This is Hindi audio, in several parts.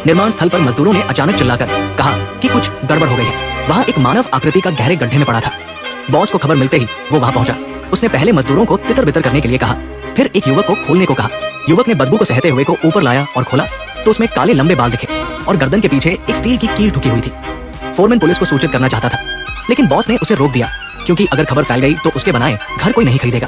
निर्माण स्थल पर मजदूरों ने अचानक चिल्लाकर कहा कि कुछ गड़बड़ हो गई है। वहाँ एक मानव आकृति का गहरे गड्ढे में पड़ा था। बॉस को खबर मिलते ही वो वहाँ पहुंचा। उसने पहले मजदूरों को तितर बितर करने के लिए कहा, फिर एक युवक को खोलने को कहा। युवक ने बदबू को सहते हुए को ऊपर लाया और खोला तो उसमें काले लंबे बाल दिखे और गर्दन के पीछे एक स्टील की कील ठुकी हुई थी। फोरमैन पुलिस को सूचित करना चाहता था, लेकिन बॉस ने उसे रोक दिया, क्योंकि अगर खबर फैल गई तो उसके बनाए घर कोई नहीं खरीदेगा।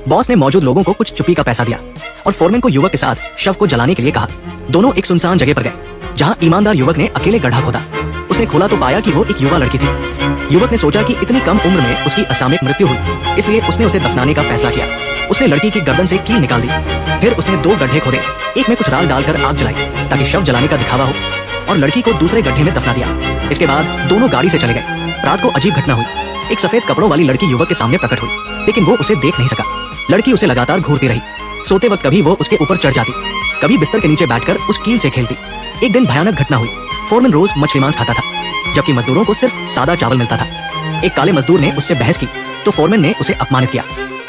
बॉस ने मौजूद लोगों को कुछ चुप्पी का पैसा दिया और फोरमैन को युवक के साथ शव को जलाने के लिए कहा। दोनों एक सुनसान जगह पर गए, जहाँ ईमानदार युवक ने अकेले गड्ढा खोदा। उसने खोला तो पाया कि वो एक युवा लड़की थी। युवक ने सोचा कि इतनी कम उम्र में उसकी असामयिक मृत्यु हुई, इसलिए उसने उसे दफनाने का फैसला किया। उसने लड़की की गर्दन से कील निकाल दी। फिर उसने 2 गड्ढे खोदे, एक में कुछ राल डालकर आग जलाई ताकि शव जलाने का दिखावा हो, और लड़की को दूसरे गड्ढे में दफना दिया। इसके बाद दोनों गाड़ी से चले गए। रात को अजीब घटना हुई। एक सफेद कपड़ों वाली लड़की युवक के सामने प्रकट हुई, लेकिन वो उसे देख नहीं सका। लड़की उसे लगातार घूरती रही। सोते वक्त कभी वो उसके ऊपर चढ़ जाती, कभी बिस्तर के नीचे बैठकर उस कील से खेलती। एक दिन भयानक घटना हुई। फोरमैन रोज मछली मांस खाता था, जबकि मजदूरों को सिर्फ सादा चावल मिलता था। एक काले मजदूर ने उससे बहस की तो फोरमैन ने उसे अपमानित किया।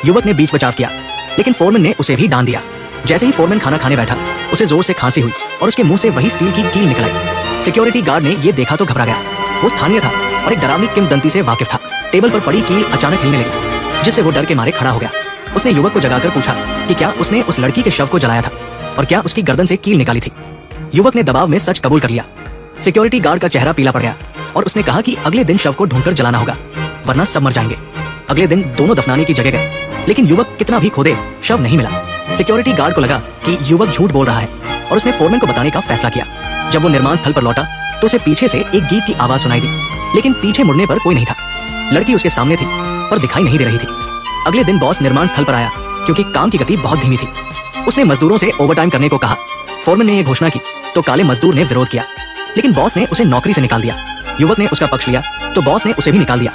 युवक ने बीच बचाव किया, लेकिन फोरमैन ने उसे भी डांट दिया। जैसे ही फोरमैन खाना खाने बैठा, उसे जोर से खांसी हुई और उसके मुंह से वही स्टील की कील निकल आई। सिक्योरिटी गार्ड ने ये देखा तो घबरा गया। वो स्थानीय था और एक डरावनी किंवदंती से वाकिफ था। टेबल पर पड़ी कील अचानक हिलने लगी, जिससे वो डर के मारे खड़ा हो गया। उसने युवक को जगाकर पूछा कि क्या उसने उस लड़की के शव को जलाया था और क्या उसकी गर्दन से कील निकाली थी। युवक ने दबाव में सच कबूल कर लिया। सिक्योरिटी गार्ड का चेहरा पीला पड़ गया और उसने कहा कि अगले दिन शव को ढूंढकर जलाना होगा, वरना सब मर जाएंगे। अगले दिन दोनों दफनाने की जगह गए, लेकिन युवक कितना भी खोदे शव नहीं मिला। सिक्योरिटी गार्ड को लगा कि युवक झूठ बोल रहा है और उसने फोरमैन को बताने का फैसला किया। जब वो निर्माण स्थल पर लौटा तो उसे पीछे से एक गीत की आवाज सुनाई दी, लेकिन पीछे मुड़ने पर कोई नहीं था। लड़की उसके सामने थी पर दिखाई नहीं दे रही थी। अगले दिन बॉस निर्माण स्थल पर आया, क्योंकि काम की गति बहुत धीमी थी। उसने मजदूरों से ओवरटाइम करने को कहा। फोरमैन ने यह घोषणा की तो काले मजदूर ने विरोध किया, लेकिन बॉस ने उसे नौकरी से निकाल दिया। युवक ने उसका पक्ष लिया तो बॉस ने उसे भी निकाल दिया,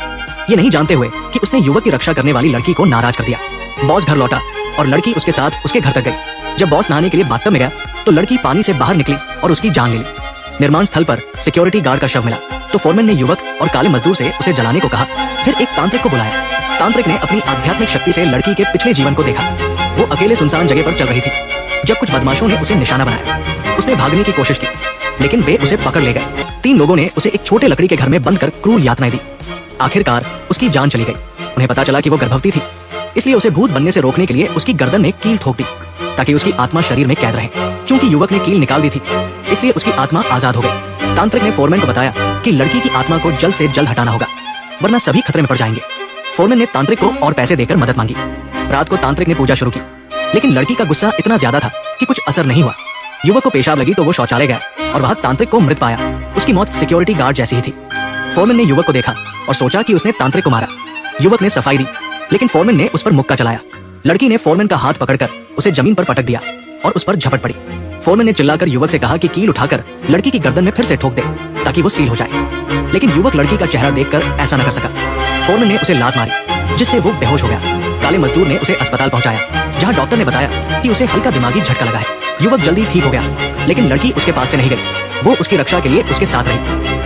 ये नहीं जानते हुए कि उसने युवक की रक्षा करने वाली लड़की को नाराज कर दिया। बॉस घर लौटा और लड़की उसके साथ उसके घर तक गई। जब बॉस नहाने के लिए बाथटब में गया तो लड़की पानी से बाहर निकली और उसकी जान ले ली। निर्माण स्थल पर सिक्योरिटी गार्ड का शव मिला तो फोरमैन ने युवक और काले मजदूर से उसे जलाने को कहा। फिर एक तांत्रिक को बुलाया। तांत्रिक ने अपनी आध्यात्मिक शक्ति से लड़की के पिछले जीवन को देखा। वो अकेले सुनसान जगह पर चल रही थी जब कुछ बदमाशों ने उसे निशाना बनाया। उसने भागने की कोशिश की, लेकिन वे उसे पकड़ ले गए। 3 लोगों ने उसे एक छोटे लकड़ी के घर में बंद कर क्रूर यातनाएं दी। आखिरकार उसकी जान चली गई। उन्हें पता चला कि वो गर्भवती थी, इसलिए उसे भूत बनने से रोकने के लिए उसकी गर्दन में कील ठोक दी ताकि उसकी आत्मा शरीर में कैद रहे। चूंकि युवक ने कील निकाल दी थी, इसलिए उसकी आत्मा आजाद हो गई। तांत्रिक ने फोरमैन को बताया कि लड़की की आत्मा को जल्द से जल्द हटाना होगा, वरना सभी खतरे में पड़ जाएंगे। फोरमैन ने तांत्रिक को और पैसे देकर मदद मांगी। रात को तांत्रिक ने पूजा शुरू की, लेकिन लड़की का गुस्सा इतना ज्यादा था कि कुछ असर नहीं हुआ। युवक को पेशाब लगी तो वो शौचालय गया और वहाँ तांत्रिक को मृत पाया। उसकी मौत सिक्योरिटी गार्ड जैसी ही थी। फोरमैन ने युवक को देखा और सोचा कि उसने तांत्रिक को मारा। युवक ने सफाई दी, लेकिन फोरमैन ने उस पर मुक्का चलाया। लड़की ने फोरमैन का हाथ पकड़कर उसे जमीन पर पटक दिया और उस पर झपट पड़ी। फोरमैन ने चिल्लाकर युवक से कहा कि कील उठाकर लड़की की गर्दन में फिर से ठोक दे ताकि वो सील हो जाए, लेकिन युवक लड़की का चेहरा देखकर ऐसा न कर सका। फोरमैन ने उसे लात मारी, जिससे वो बेहोश हो गया। काले मजदूर ने उसे अस्पताल पहुंचाया, जहां डॉक्टर ने बताया कि उसे हल्का दिमागी झटका लगा है। युवक जल्दी ठीक हो गया, लेकिन लड़की उसके पास से नहीं गई। वो उसकी रक्षा के लिए उसके साथ रही।